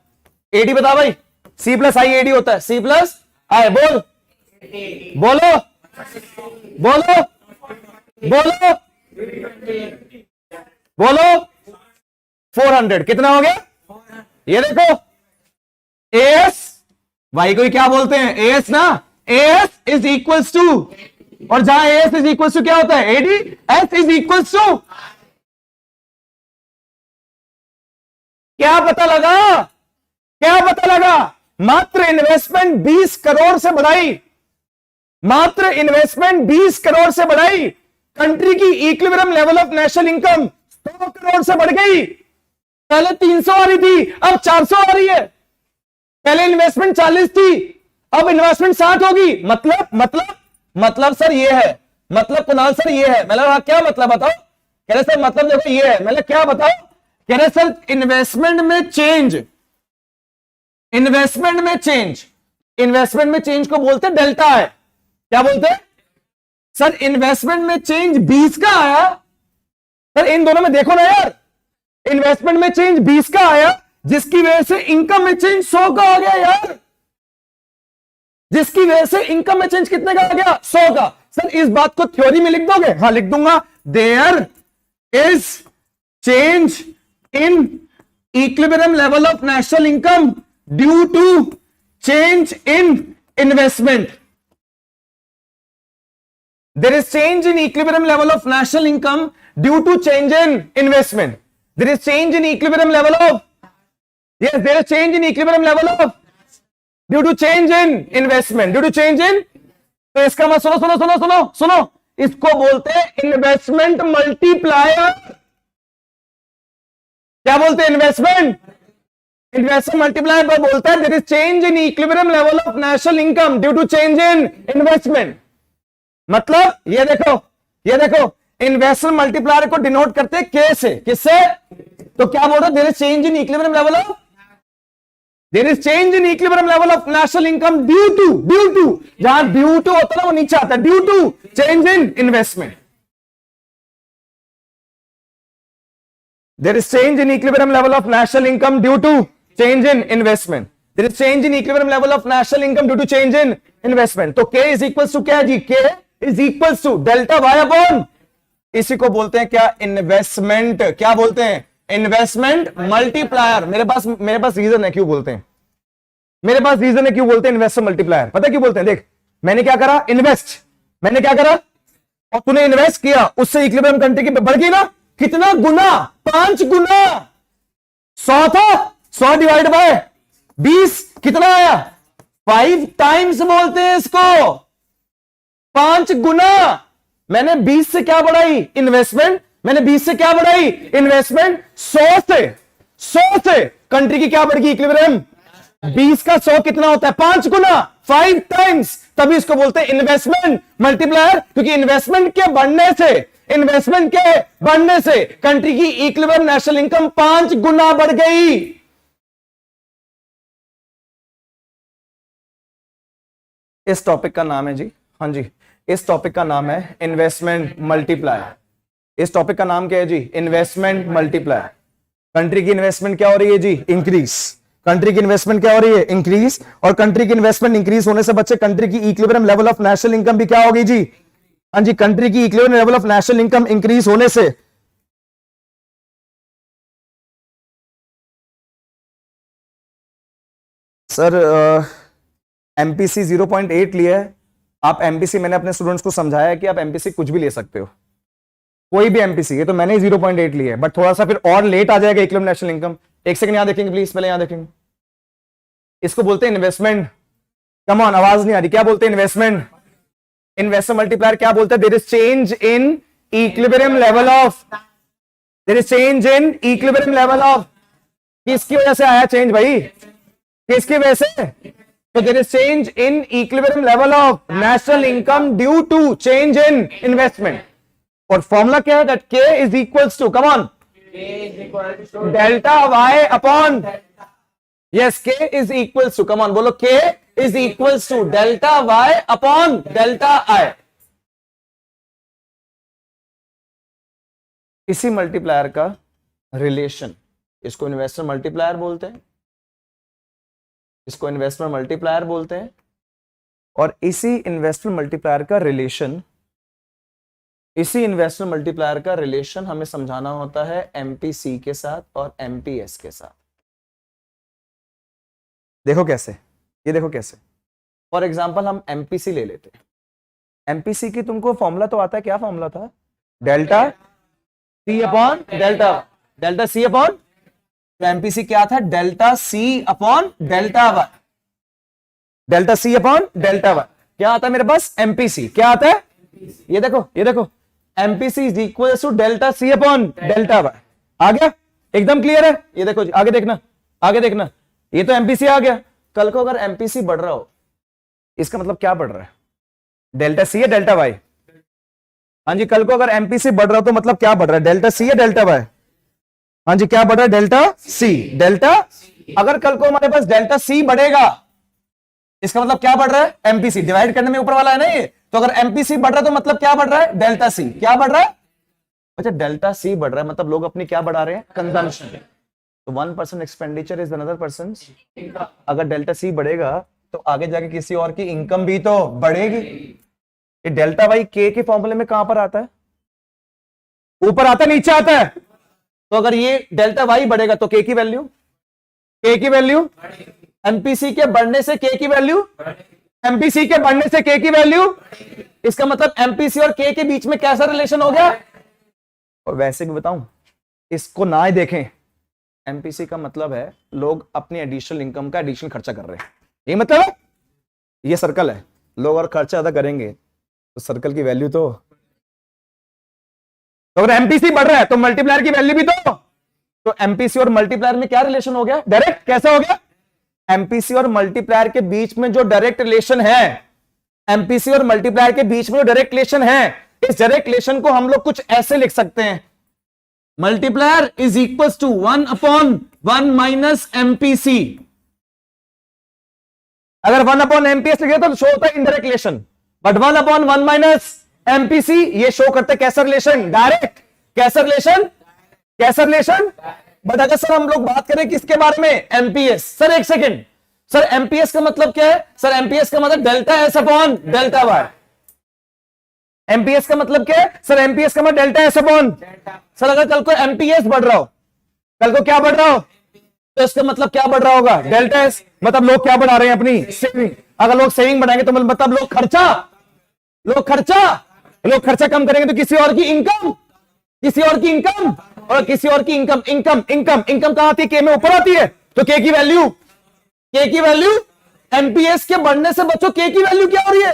एडी बता भाई। C प्लस आई एडी होता है। C प्लस आई बोल, बोलो बोलो बोलो बोलो। 400 कितना हो गया? ये देखो एस वाई को क्या बोलते हैं? एस ना। एस इज इक्वल्स टू, और जहां एस इज इक्वल्स टू क्या होता है? AD. S is equals to क्या पता लगा? क्या पता लगा? मात्र इन्वेस्टमेंट 20 करोड़ से बढ़ाई, मात्र इन्वेस्टमेंट 20 करोड़ से बढ़ाई। कंट्री की equilibrium level of national income 100 crore से बढ़ गई। पहले 300 आ रही थी, अब 400 आ रही है। पहले इन्वेस्टमेंट 40 थी, अब इन्वेस्टमेंट 60 होगी। मतलब सर ये है, मतलब कुणाल सर ये है। मतलब क्या मतलब बताओ? कह रहे सर मतलब देखो ये है। मतलब क्या बताओ? कह रहे सर इन्वेस्टमेंट में चेंज, इन्वेस्टमेंट में चेंज को बोलते डेल्टा है। क्या बोलते हैं सर? इन्वेस्टमेंट में चेंज 20 का आया। सर इन दोनों में देखो ना यार, इन्वेस्टमेंट में चेंज 20 का आया, जिसकी वजह से इनकम में चेंज 100 का आ गया यार। जिसकी वजह से इनकम में चेंज कितने का आ गया, 100 का। सर इस बात को थ्योरी में लिख दोगे, हाँ लिख दूंगा, there is change in equilibrium level of national income due to change in investment. There is change in equilibrium level of national income due to change in investment. There is change in equilibrium level of, yes, there is change in equilibrium level of due to change in investment, due to change in, तो इसका मतलब सुनो सुनो सुनो सुनो सुनो, इसको बोलते हैं इन्वेस्टमेंट मल्टीप्लायर। क्या बोलते हैं, इन्वेस्टमेंट मल्टीप्लायर पर बोलता है there is change in equilibrium level of national income due to change in investment. मतलब ये देखो इन्वेस्टमेंट मल्टीप्लायर को डिनोट करते हैं के से, किससे, तो क्या बोल रहे हैं, there is change in equilibrium level of, there is change in equilibrium level of national income due to, जहां ड्यू टू होता है वो नीचे आता है, due to change in investment. There is change in equilibrium level of national income due to change in investment. There is change in equilibrium level of national income due to change in investment. तो K is equals to क्या है जी, K is equals to delta Y upon, इसी को बोलते हैं क्या, investment, क्या बोलते हैं, इन्वेस्टमेंट मल्टीप्लायर। मेरे पास रीजन है क्यों बोलते हैं, इन्वेस्टमेंट मल्टीप्लायर। पता है क्यों बोलते हैं, देख मैंने क्या करा, मैंने क्या करा, और तूने इन्वेस्ट किया, उससे इक्विलिब्रियम कंट्री की बढ़ गई ना, कितना गुना, 5 गुना। 100 था, 100 डिवाइड बाय 20 कितना आया, 5 टाइम्स बोलते हैं इसको, 5 गुना। मैंने 20 से क्या बढ़ाई, इन्वेस्टमेंट, मैंने 20 से क्या बढ़ाई, इन्वेस्टमेंट, 100 से कंट्री की क्या बढ़ गई, इक्विलिब्रियम। 20 का 100 कितना होता है, 5 गुना, 5 टाइम्स। तभी इसको बोलते हैं इन्वेस्टमेंट मल्टीप्लायर, क्योंकि इन्वेस्टमेंट के बढ़ने से कंट्री की इक्विलिब्रियम नेशनल इनकम 5 गुना बढ़ गई। इस टॉपिक का नाम है जी, हाँ जी, इस टॉपिक का नाम है इन्वेस्टमेंट मल्टीप्लायर। इस टॉपिक का नाम क्या है जी, इन्वेस्टमेंट मल्टीप्लायर। कंट्री की इन्वेस्टमेंट क्या हो रही है जी, इंक्रीज। कंट्री की इन्वेस्टमेंट क्या हो रही है, इंक्रीज। और कंट्री की इन्वेस्टमेंट इंक्रीज होने से बच्चे कंट्री की equilibrium level of national income भी क्या होगी जी, हाँ जी, कंट्री की equilibrium level of national income increase होने से सर एमपीसी 0.8 लिया है। आप एमपीसी, मैंने अपने स्टूडेंट्स को समझाया है कि आप एमपीसी कुछ भी ले सकते हो, कोई भी एमपीसी, ये तो मैंने ही 0.8 लिया है, बट थोड़ा सा फिर और लेट आ जाएगा इक्विलिब्रियम नेशनल इनकम। एक सेकंड यहां देखेंगे प्लीज, पहले यहां देखेंगे, इसको बोलते हैं इन्वेस्टमेंट। कम ऑन, आवाज नहीं आ रही, क्या बोलते हैं, इन्वेस्टमेंट मल्टीप्लायर। क्या बोलते हैं, there is change in equilibrium level of, किसकी वजह से आया चेंज भाई, किसकी वजह से, तो there is change in equilibrium level of national income due to change in investment. और फॉर्मूला क्या है, that K is equals to, come on, delta Y upon, yes, K is equals to, come on बोलो, K is equals to delta Y upon delta I। इसी multiplier का relation, इसको investor multiplier बोलते हैं, इसको investment multiplier बोलते हैं। और इसी इन्वेस्टमेंट मल्टीप्लायर का रिलेशन, हमें समझाना होता है एमपीसी के साथ और एमपीएस के साथ। देखो कैसे, ये देखो कैसे, फॉर एग्जाम्पल हम एमपीसी ले लेते हैं। एमपीसी की तुमको फॉर्मूला तो आता है, क्या फॉर्मूला था, delta C upon delta C upon, तो एमपीसी क्या था, delta C upon delta Y, delta C upon delta Y. क्या आता है मेरे पास, एमपीसी क्या आता है, ये देखो MPC is equal to delta C upon delta Y. आ गया, एकदम क्लियर है। ये देखो आगे देखना, ये तो एमपीसी आ गया। कल को अगर एमपीसी बढ़ रहा हो, इसका मतलब क्या बढ़ रहा है, डेल्टा सी है डेल्टा वाई। हाँ जी, कल को अगर एमपीसी बढ़ रहा हो तो मतलब क्या बढ़ रहा है, डेल्टा सी है डेल्टा वाई। हाँ जी, क्या बढ़ रहा है, डेल्टा सी। अगर कल को हमारे पास डेल्टा सी बढ़ेगा, इसका मतलब क्या बढ़ रहा है, एमपीसी। डिवाइड करने में ऊपर वाला है ना ये, तो अगर एमपीसी बढ़ रहा है तो मतलब क्या बढ़ रहा है, डेल्टा सी। क्या बढ़ रहा है, अच्छा डेल्टा सी बढ़ रहा है, मतलब लोग अपनी क्या बढ़ा रहे हैं, कंजम्पशन। तो 1% एक्सपेंडिचर इज अनदर पर्सन। अगर डेल्टा सी बढ़ेगा तो आगे जाके किसी और की इनकम भी तो बढ़ेगी। ये डेल्टा वाई के के फॉर्मूले में कहां पर आता है? ऊपर आता है, नीचे आता है? तो अगर ये डेल्टा वाई बढ़ेगा तो के की वैल्यू एमपीसी के बढ़ने से के की वैल्यू एमपीसी के बढ़ने से के की वैल्यू। इसका मतलब एमपीसी और के के बीच में कैसा रिलेशन हो गया? और वैसे भी बताऊं, इसको ना ही देखें, एमपीसी का मतलब है लोग अपनी एडिशनल इनकम का एडिशनल खर्चा कर रहे हैं, ये मतलब है। ये सर्कल है, लोग और खर्चा ज्यादा करेंगे तो सर्कल की वैल्यू तो अगर एमपीसी बढ़ रहा है तो मल्टीप्लायर की वैल्यू भी तो एमपीसी और मल्टीप्लायर में क्या रिलेशन हो गया? डायरेक्ट। कैसा हो गया? एमपीसी और मल्टीप्लायर के बीच में जो डायरेक्ट रिलेशन है, एमपीसी और मल्टीप्लायर के बीच में जो डायरेक्ट रिलेशन है, इस डायरेक्ट रिलेशन को हम लोग कुछ ऐसे लिख सकते हैं, multiplier is equal to 1/1 minus MPC. अगर 1/1 एमपीएस लिखे तो शो होता है indirect relation, but 1/1 minus MPC ये शो करते कैसा रिलेशन? डायरेक्ट। कैसा रिलेशन? बट अगर सर हम लोग बात करें किसके बारे में? एमपीएस। सर एक सेकेंड, सर एमपीएस का मतलब क्या है? सर एमपीएस का मतलब delta S upon delta Y. MPS का मतलब क्या है? सर एमपीएस का मतलब डेल्टा एस अपॉन। सर अगर कल को एमपीएस बढ़ रहा हो, कल को क्या बढ़ रहा हो, तो इसका मतलब क्या बढ़ रहा होगा? Delta S. मतलब लोग क्या बढ़ा रहे हैं? अपनी सेविंग। अगर लोग सेविंग बढ़ाएंगे तो मतलब लोग खर्चा कम करेंगे तो किसी और की इनकम और किसी और की इनकम कहां आती है? के में ऊपर आती है। तो के की वैल्यू एमपीएस के बढ़ने से बच्चों के की वैल्यू क्या हो रही है?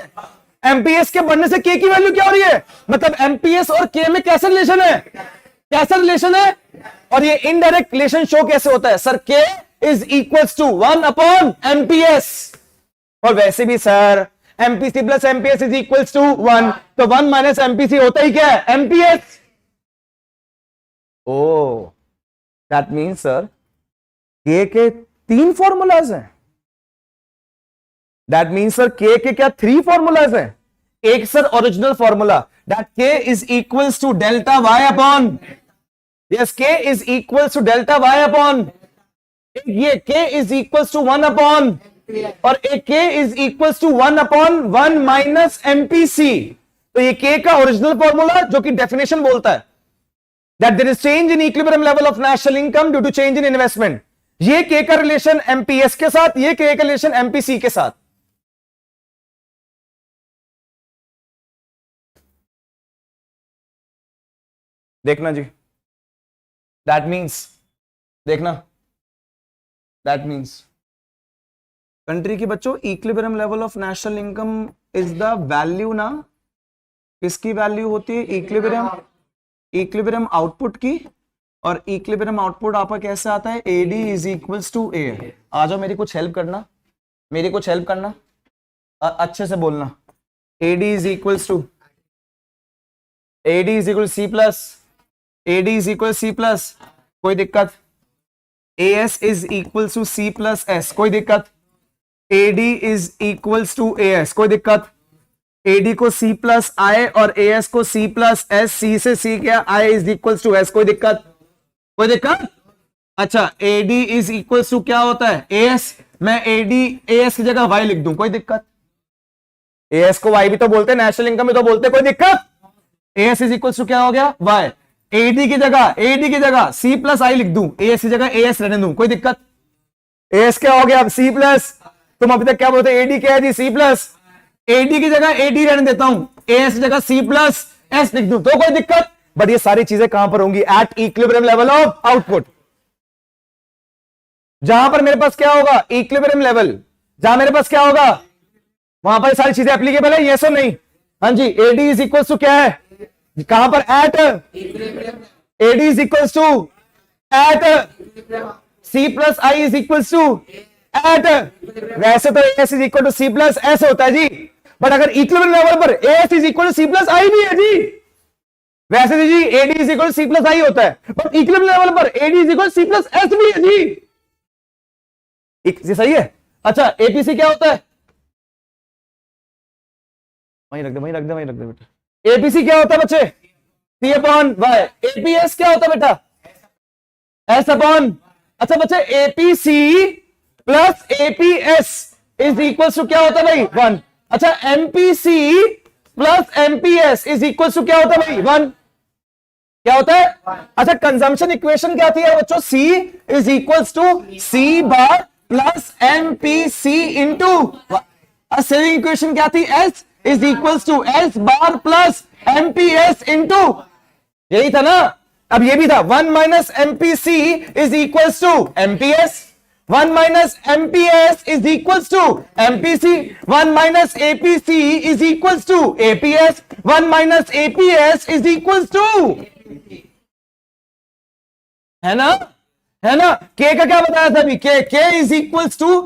एमपीएस के बढ़ने से के की वैल्यू क्या हो रही है? मतलब एमपीएस और के में कैसा रिलेशन है? और ये इनडायरेक्ट रिलेशन शो कैसे होता है? सर के इज इक्वल्स टू 1/एमपीएस। और वैसे भी sir MPC plus MPS is equals to 1, तो 1 माइनस एमपीसी होता ही क्या है? MPS. Oh that means sir के 3 फॉर्मूलाज हैं। दैट मीन्स सर के क्या 3 फॉर्मूलाज हैं? एक sir original formula that K is equals to delta Y upon, yes K is equals to delta Y upon, ये के इज इक्वल्स टू 1/, और एक K is equals to 1/1 minus MPC. तो ये के का ओरिजिनल फॉर्मूला जो कि definition बोलता है that there is change in equilibrium level of national income due to change in investment। ये के का रिलेशन एमपीएस के साथ, ये के का रिलेशन एमपीसी के साथ। देखना जी, दैट मीन्स कंट्री की बच्चों equilibrium level of national income is the value ना, किसकी वैल्यू होती है? इक्विलिब्रियम आउटपुट की। और इक्विलिब्रियम आउटपुट आपका कैसे आता है? AD is equals to A. आ जाओ मेरी कुछ हेल्प करना, अच्छे से बोलना। AD is equals to C plus, कोई दिक्कत? AS is equals to C plus S, कोई दिक्कत? AD is equals to AS, कोई दिक्कत? एडी को सी प्लस आई और एएस को सी प्लस एस, सी से सी क्या? I is equals to S, कोई दिक्कत? अच्छा एडी इज इक्वल्स टू क्या होता है? एएस। मैं एडी एएस की जगह वाई लिख दूं, कोई दिक्कत? एएस को वाई भी तो बोलते हैं, नेशनल इनकम भी तो बोलते हैं, कोई दिक्कत? एएस इज इक्वल्स टू क्या हो गया? वाई। एडी की जगह सी प्लस आई लिख दूं, एएस की जगह एएस रहने दूं, कोई दिक्कत? एएस क्या हो गया? अब सी प्लस। तुम अभी तक क्या बोलते? एडी क्या है जी? C plus. एडी की जगह एडी रहने देता हूं, एएस की जगह सी प्लस एस लिख दूं, तो कोई दिक्कत? बट ये सारी चीजें कहां पर होंगी? At equilibrium level of output. जहां पर मेरे पास क्या होगा? Equilibrium level. जहां मेरे पास क्या होगा? वहां पर सारी चीजें एप्लीकेबल है, यस और नहीं? हाँ जी। एडी इज इक्वल टू क्या है? कहां पर? At AD is equal to at C plus I is equal to at. वैसे तो S is equal to C plus S होता है जी, बट अगर इक्विलिब्रियम लेवल पर S is equal to C plus I भी है जी। वैसे तो जी AD is equal to C plus I होता है, बट इक्विलिब्रियम लेवल पर AD is equal to C plus S भी है जी। सही है। अच्छा एपीसी क्या होता है? वहीं रख दे बेटा। एपीसी क्या होता है बच्चे? सी अपॉन वाई। एपीएस क्या होता है बेटा? S upon. अच्छा बच्चे APC plus APS is equal to क्या होता है भाई 1। अच्छा MPC plus MPS is equal to क्या होता है भाई 1, क्या होता है। अच्छा कंजम्पशन इक्वेशन क्या थी बच्चों, C is equals to C bar plus MPC into, saving equation क्या थी, S is equals to S bar plus MPS into, यही था ना। अब ये भी था 1 minus MPC is equals to MPS, 1 minus MPS is equals to MPC, 1 minus APC is equals to APS, 1 minus APS is equals to, है ना, है ना। के का क्या बताया था अभी, K is equals to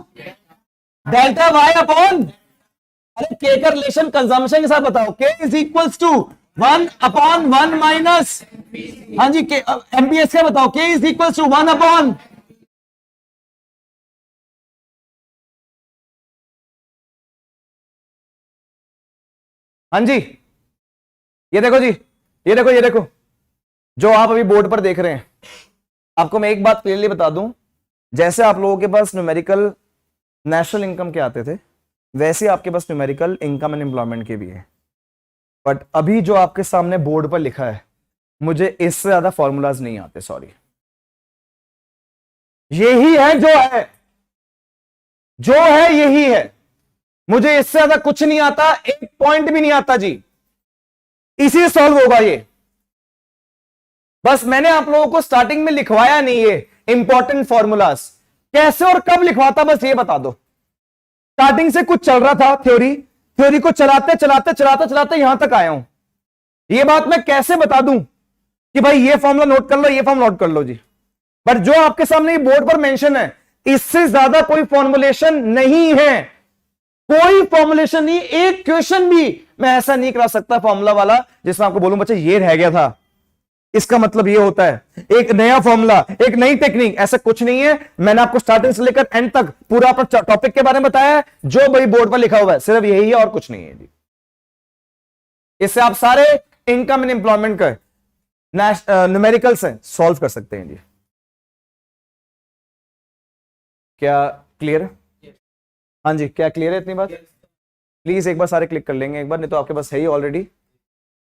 delta Y upon, अरे के का रिलेशन कंजम्पशन के साथ बताओ, K is equals to 1 upon 1 minus, हाँ जी के एमपीएस क्या बताओ, K is equals to 1 upon, हाँ जी ये देखो जी, ये देखो, ये देखो जो आप अभी बोर्ड पर देख रहे हैं, आपको मैं एक बात क्लियरली बता दूं, जैसे आप लोगों के पास न्यूमेरिकल नेशनल इनकम के आते थे, वैसे आपके पास न्यूमेरिकल इनकम एंड एम्प्लॉयमेंट के भी है। बट अभी जो आपके सामने बोर्ड पर लिखा है, मुझे इससे ज्यादा फॉर्मूलाज नहीं आते, सॉरी। यही है जो है, जो है यही है, मुझे इससे ज्यादा कुछ नहीं आता, एक पॉइंट भी नहीं आता जी। इसी सॉल्व होगा ये, बस मैंने आप लोगों को स्टार्टिंग में लिखवाया नहीं ये इंपॉर्टेंट फॉर्मूलाज, कैसे और कब लिखवाता बस ये बता दो। स्टार्टिंग से कुछ चल रहा था, थ्योरी को चलाते चलाते चलाते चलाते यहां तक आया हूं। ये बात मैं कैसे बता दूं कि भाई ये फॉर्मूला नोट कर लो, ये फॉर्मूला नोट कर लो जी। बट जो आपके सामने बोर्ड पर मेंशन है, इससे ज्यादा कोई फॉर्मुलेशन नहीं है, कोई फॉर्मुलेशन नहीं। एक क्वेश्चन भी मैं ऐसा नहीं करा सकता फॉर्मूला वाला जिसमें आपको बोलूं बच्चे ये रह गया था, इसका मतलब ये होता है, एक नया फॉर्मूला, एक नई टेक्निक, ऐसा कुछ नहीं है। मैंने आपको स्टार्टिंग से लेकर एंड तक पूरा अपना टॉपिक के बारे में बताया है, जो भाई बोर्ड पर लिखा हुआ है सिर्फ यही है और कुछ नहीं है जी। इससे आप सारे इनकम एंड एम्प्लॉयमेंट का न्यूमेरिकल से सॉल्व कर सकते हैं जी। क्या क्लियर है? हाँ जी क्या क्लियर है इतनी बात? प्लीज एक बार सारे क्लिक कर लेंगे एक बार, नहीं तो आपके पास है ही ऑलरेडी।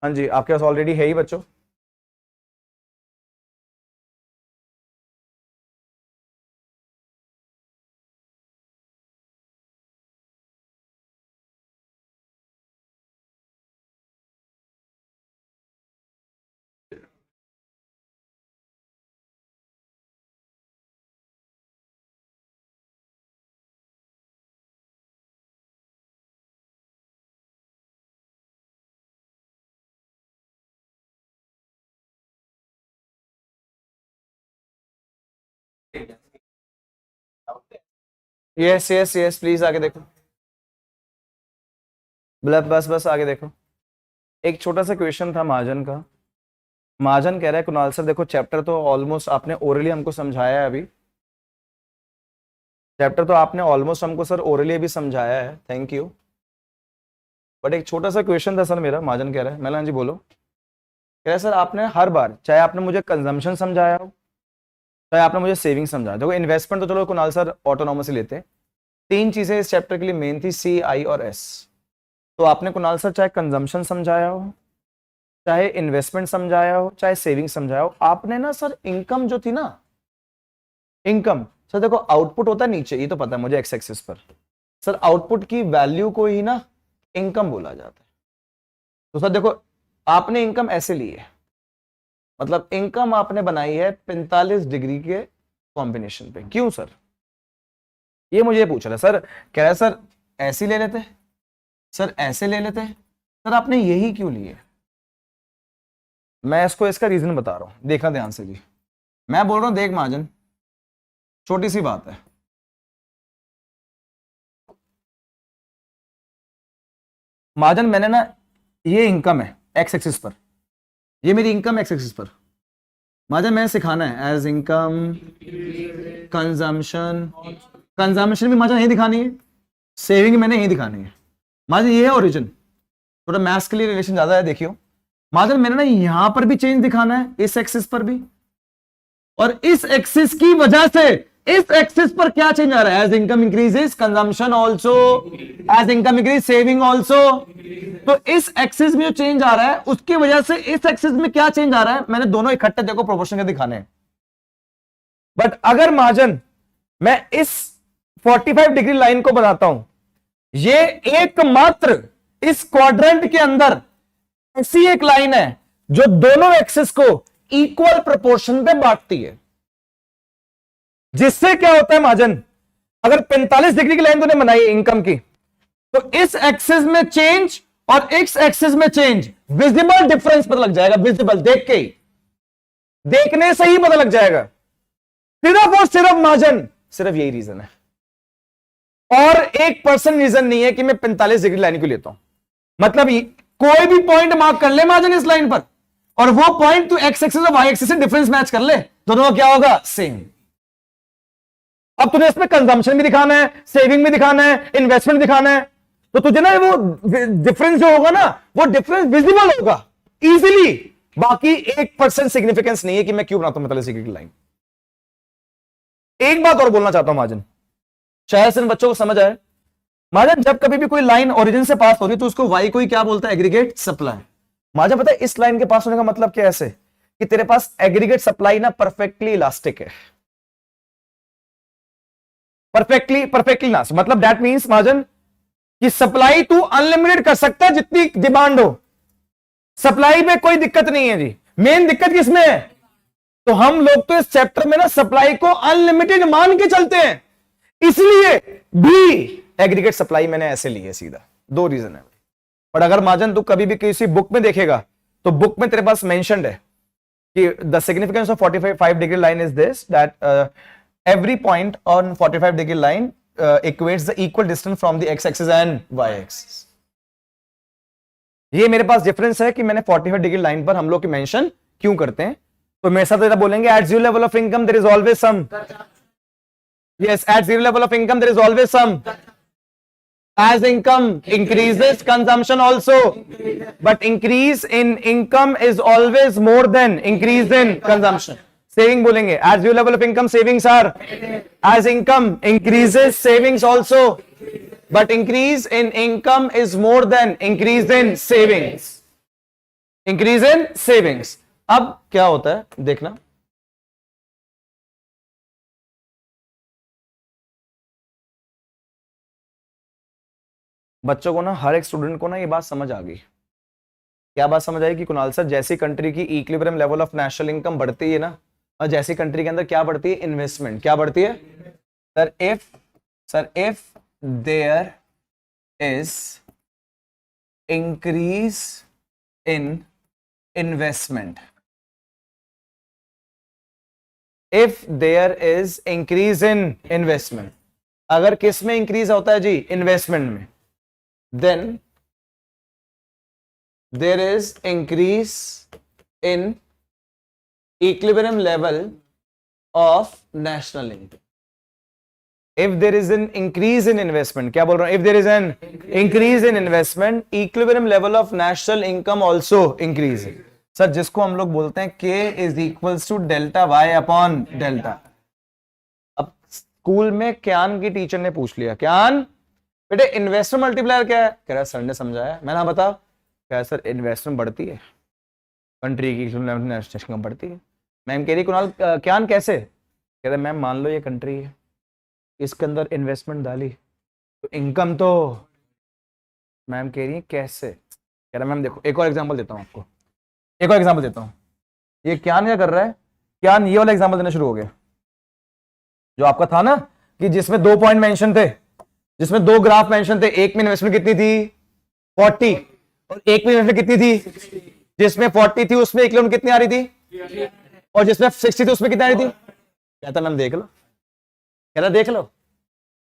हाँ जी आपके पास ऑलरेडी है ही बच्चों। यस यस यस प्लीज आगे देखो, बस बस आगे देखो। एक छोटा सा क्वेश्चन था महाजन का। महाजन कह रहा है कुणाल सर देखो चैप्टर तो ऑलमोस्ट आपने ओरली हमको समझाया है, अभी चैप्टर तो आपने ऑलमोस्ट हमको सर ओरली भी समझाया है, थैंक यू। बट एक छोटा सा क्वेश्चन था सर मेरा। महाजन कह रहा है, मैंने जी बोलो। कह रहा है सर आपने हर बार, चाहे आपने मुझे कंजम्पशन समझाया हो, चाहे आपने मुझे सेविंग समझाया, देखो इन्वेस्टमेंट तो चलो कुणाल सर ऑटोनॉमस ही लेते हैं, तीन चीजें इस चैप्टर के लिए मेन थी, C, I और S। तो आपने कुणाल सर चाहे कंजम्पशन समझाया हो, चाहे इन्वेस्टमेंट समझाया हो, चाहे सेविंग समझाया हो, आपने ना सर इनकम जो थी ना, इनकम सर देखो आउटपुट होता है नीचे, ये तो पता है मुझे एक्स एक्सिस पर, सर आउटपुट की वैल्यू को ही ना इनकम बोला जाता है। तो सर देखो आपने इनकम ऐसे ली है, मतलब इनकम आपने बनाई है 45 डिग्री के कॉम्बिनेशन पे, क्यों सर? ये मुझे पूछ रहा है सर, कह रहा है सर ऐसे ले लेते, सर ऐसे ले लेते, सर आपने यही क्यों लिए? मैं इसको इसका रीजन बता रहा हूं, देखना ध्यान से जी। मैं बोल रहा हूं देख महाजन, छोटी सी बात है, महाजन मैंने ना ये इनकम है एक्स एक्सिस पर, ये मेरी इनकम एक्स एक्सिस पर, महाजन मैंने सिखाना है एज इनकम, कंजम्पशन, कंजम्पशन भी महाजन यही दिखानी है, सेविंग मैंने यही दिखानी है महाजन, ये है ओरिजिन। थोड़ा मैथ्स के लिए रिलेशन ज्यादा है, देखियो महाजन मैंने ना यहां पर भी चेंज दिखाना है, इस एक्सिस पर भी, और इस एक्सिस की वजह से इस एक्सिस पर क्या चेंज आ रहा है? As income increases consumption also, as income increase saving also. तो इस एक्सिस में जो चेंज आ रहा है उसकी वजह से इस एक्सिस में क्या चेंज आ रहा है, मैंने दोनों इकट्ठे देखो प्रोपोर्शन के दिखाने हैं। बट अगर महाजन मैं इस 45 डिग्री लाइन को बनाता हूं, ये एकमात्र इस क्वाड्रेंट के अंदर ऐसी एक लाइन है जो दोनों एक्सिस को इक्वल प्रोपोर्शन पे बांटती है, जिससे क्या होता है महाजन, अगर 45 डिग्री की लाइन तूने बनाई इनकम की, तो इस एक्सिस में चेंज और इस एक्सिस में चेंज, विजिबल डिफरेंस पता लग जाएगा। विजिबल देख के ही, देखने से ही पता लग जाएगा। सिर्फ और सिर्फ महाजन सिर्फ यही रीजन है, और 1% रीजन नहीं है कि मैं 45 डिग्री लाइन को लेता हूं। मतलब कोई भी पॉइंट मार्क कर ले महाजन इस लाइन पर, और वो पॉइंट तू एक्स एक्सिस और वाई एक्सिस से डिफरेंस मैच कर ले, दोनों का क्या होगा? सेम। अब तुझे इसमें कंजम्पशन भी दिखाना है, सेविंग भी दिखाना है, इन्वेस्टमेंट दिखाना है, तो तुझे ना वो डिफरेंस जो होगा ना, वो डिफरेंस विजिबल होगा इजीली। बाकी 1% सिग्निफिकेंस नहीं है कि मैं क्यों बनाता हूं 45 डिग्री की लाइन। एक बात और बोलना चाहता हूं महाजन, शायद से इन बच्चों को समझ आए। महाजन जब कभी भी कोई लाइन ओरिजिन से पास हो रही है तो उसको वाई को ही क्या बोलता है? Aggregate supply. महाजन पता है इस लाइन के पास होने का मतलब क्या है? ऐसे कि तेरे पास एग्रीगेट सप्लाई ना परफेक्टली इलास्टिक है, परफेक्टली ना, मतलब दैट मींस महाजन कि सप्लाई तू अनलिमिटेड कर सकता है जितनी डिमांड हो, सप्लाई में कोई दिक्कत नहीं है जी। मेन दिक्कत किसमें है? तो हम लोग तो इस चैप्टर में ना सप्लाई को अनलिमिटेड मान के चलते हैं, इसलिए भी एग्रीगेट सप्लाई मैंने ऐसे ली है सीधा। दो रीजन है। पर अगर महाजन तू कभी भी किसी बुक में देखेगा तो बुक में तेरे पास मेंशन्ड है कि the significance of 45 degree line is this, that every point on 45 degree line equates the equal distance from the x axis and y axis। ये मेरे पास डिफरेंस है कि मैंने 45 डिग्री लाइन पर हम लोग की मेंशन क्यों करते हैं। तो मेरे साथ बोलेंगे at zero level of income there is always some, yes at zero level of income there is always some, as income increases consumption also, but increase in income is always more than increase in consumption। Saving बोलेंगे at zero level of income savings are, as income increases savings also, but increase in income is more than increase in savings, increase in savings. अब क्या होता है देखना, बच्चों को ना, हर एक स्टूडेंट को ना ये बात समझ आ गई। क्या बात समझ आई? कि कुणाल सर जैसी कंट्री की equilibrium level of national income बढ़ती है ना, और जैसी कंट्री के अंदर क्या बढ़ती है? इन्वेस्टमेंट। क्या बढ़ती है sir? If there is increase in investment, if there is increase in investment, अगर किस में इंक्रीज होता है जी? इन्वेस्टमेंट में, then there is increase in equilibrium level of national income। if there is an increase in investment, क्या बोल रहा हूं? if there is an increase in investment, equilibrium level of national income also increase। Sir जिसको हम लोग बोलते हैं K is equals to delta Y upon delta। अब स्कूल में क्यान की टीचर ने पूछ लिया, क्यान बेटे इन्वेस्टमेंट मल्टीप्लायर क्या है? कह रहा सर ने समझाया। मैंने बता, क्या सर इन्वेस्टमेंट बढ़ती है, कंट्री की नेशनल इनकम बढ़ती है। मैम कह रही कुणाल क्या कैसे? कह रहे मैम मान लो ये कंट्री है, इसके अंदर इन्वेस्टमेंट डाली तो इनकम तो, मैम कह रही है कैसे? कह रहा मैम देखो एक और एग्जांपल देता हूँ आपको, एक और एग्जांपल देता हूँ। ये क्या कर रहा है? क्या ये वाला एग्जांपल देना शुरू हो गया जो आपका था ना, कि जिसमें 2 पॉइंट मेंशन थे, जिसमें 2 ग्राफ मेंशन थे। एक में इन्वेस्टमेंट कितनी थी? 40, और एक में इन्वेस्टमेंट कितनी थी? जिसमें 40 थी उसमें इक्विलिब्रियम कितनी आ रही थी, और जिसमें 60 थी उसमें कितनी आ रही थी? कहता मैम देख लो, कह रहा देख लो,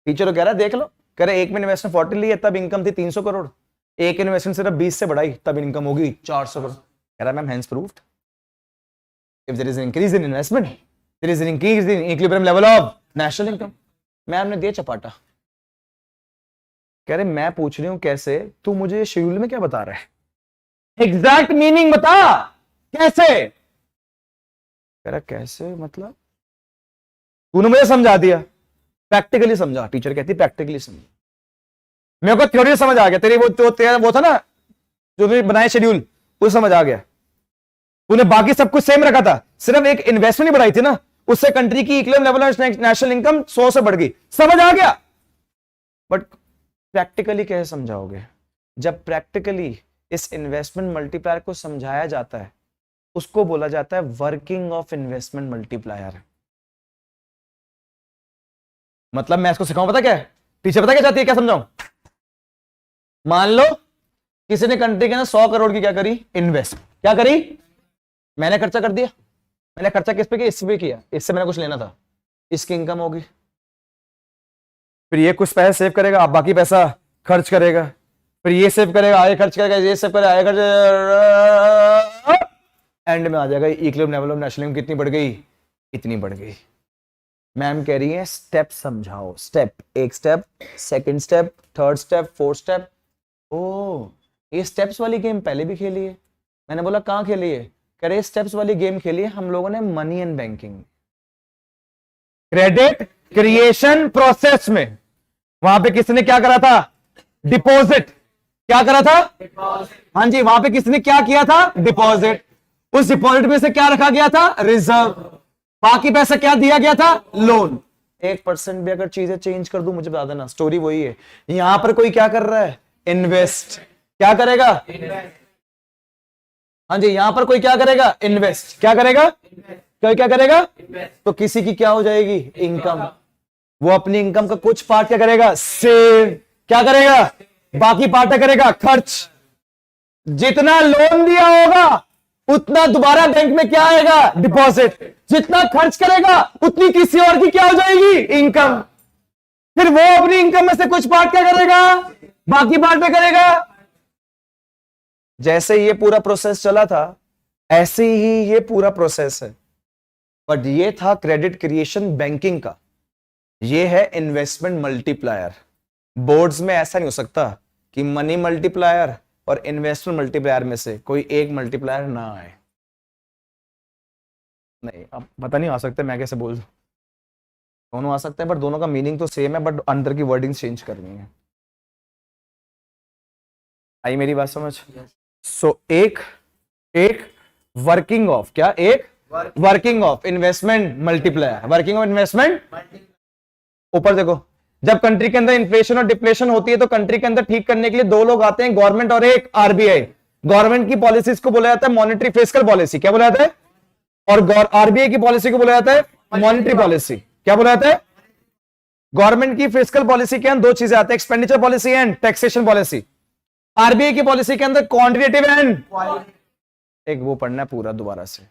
टीचर कह रहा देख लो। कह रहे एक में इन्वेस्टमेंट 40 ली है तब इनकम थी 300 करोड़, एक इन्वेस्टमेंट सिर्फ 20 से बढ़ाई तब इनकम होगी 400 करोड़। कह रहा ma'am hence proved, if there is an increase in investment there is an increase in equilibrium level of national income. Ma'am ने दिया चपाटा। कह रहे मैं पूछ रही हूं कैसे, तू मुझे शेड्यूल में क्या बता रहा है? एग्जैक्ट मीनिंग बता कैसे? कह रहा कैसे मतलब तूने मुझे समझा दिया, प्रैक्टिकली समझा, टीचर कहती प्रैक्टिकली समझा। मेरे को थ्योरी समझ आ गया, तेरी वो था ना जो तूने बनाए शेड्यूल, वो समझ आ गया। तूने बाकी सब कुछ सेम रखा था, सिर्फ एक इन्वेस्टमेंट बढ़ाई थी ना, उससे कंट्री की economic level of national income 100 से बढ़ गई, समझ आ गया। बट प्रैक्टिकली कैसे समझाओगे? जब प्रैक्टिकली इस इन्वेस्टमेंट मल्टीप्लायर को समझाया जाता है, उसको बोला जाता है वर्किंग ऑफ इन्वेस्टमेंट मल्टीप्लायर। मतलब मैं इसको सिखाऊं, पता क्या है टीचर, पता क्या चाहती है, क्या समझाऊं? मान लो किसी ने कंट्री के ना 100 करोड़ की क्या करी, इन्वेस्ट, क्या करी, मैंने खर्चा कर दिया। मैंने खर्चा किस पे किया? इस पे किया, इससे मैंने कुछ लेना था, इसकी इनकम होगी। फिर ये कुछ पैसे सेव करेगा, आप बाकी पैसा खर्च करेगा, फिर ये सेव करेगा, आगे खर्च करेगा, ये सेव करेगा, आगे खर्च, एंड में आ जाएगा equilibrium level of national income कितनी बढ़ गई, इतनी बढ़ गई। मैम कह रही है स्टेप समझाओ, स्टेप, एक step, second step, third step, fourth step. ओ, ये स्टेप्स वाली गेम पहले भी खेली है। मैंने बोला कहां खेली है? कह रहे स्टेप्स वाली गेम खेली है हम लोगों ने money and banking, credit creation process में। वहां पे किसने क्या करा था? डिपॉजिट। क्या करा था? हाँ जी, वहां पे किसने क्या किया था? डिपॉजिट। उस डिपॉजिट में से क्या रखा गया था? रिजर्व। बाकी पैसा क्या दिया गया था? लोन। 1% भी अगर चीजें चेंज कर दूं मुझे बता देना, स्टोरी वही है। यहां पर कोई क्या कर रहा है? इन्वेस्ट। क्या करेगा? हाँ जी, यहां पर कोई क्या करेगा? इन्वेस्ट। क्या करेगा? कोई क्या करेगा? तो किसी की क्या हो जाएगी? इनकम। वो अपनी इनकम का कुछ पार्ट क्या करेगा? सेव। क्या करेगा? बाकी पार्ट क्या करेगा? खर्च। जितना लोन दिया होगा उतना दोबारा बैंक में क्या आएगा? डिपॉजिट। जितना खर्च करेगा उतनी किसी और की क्या हो जाएगी? इनकम। फिर वो अपनी इनकम में से कुछ पार्ट क्या करेगा? बाकी पार्ट में करेगा। जैसे ये पूरा प्रोसेस चला था ऐसे ही ये पूरा प्रोसेस है, बट ये था क्रेडिट क्रिएशन बैंकिंग का, ये है इन्वेस्टमेंट मल्टीप्लायर। बोर्ड्स में ऐसा नहीं हो सकता कि मनी मल्टीप्लायर और इन्वेस्टमेंट मल्टीप्लायर में से कोई एक मल्टीप्लायर ना आए। नहीं, अब पता नहीं आ सकते, मैं कैसे बोल दूं, दोनों आ सकते हैं, बट दोनों का मीनिंग तो सेम है, बट अंदर की वर्डिंग चेंज करनी है। आई मेरी बात समझ? सो एक वर्किंग ऑफ क्या, एक working of investment multiplier, working of investment. ऊपर देखो, जब कंट्री के अंदर इन्फ्लेशन और डिप्लेशन होती है तो कंट्री के अंदर ठीक करने के लिए दो लोग आते हैं, गवर्नमेंट और एक आरबीआई। गवर्नमेंट की पॉलिसीज को बोला जाता है मॉनेटरी फिस्कल पॉलिसी। क्या बोला जाता है? और आरबीआई की पॉलिसी को बोला जाता है मॉनेटरी पॉलिसी। क्या बोला जाता है? गवर्नमेंट की फिस्कल पॉलिसी के अंदर दो चीजें आती है, expenditure policy and taxation policy. RBI की पॉलिसी के अंदर क्वांटिटेटिव एंड, एक वो पढ़ना है पूरा दोबारा से,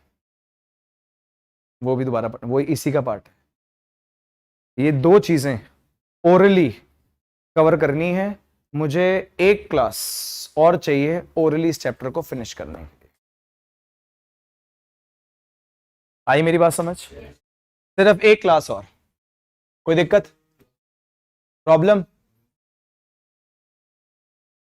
वो भी दोबारा पढ़ना, वो इसी का पार्ट है। ये दो चीजें ओरली कवर करनी है मुझे, एक क्लास और चाहिए ओरली इस चैप्टर को फिनिश करने के लिए। आई मेरी बात समझ? सिर्फ एक क्लास और, कोई दिक्कत, प्रॉब्लम?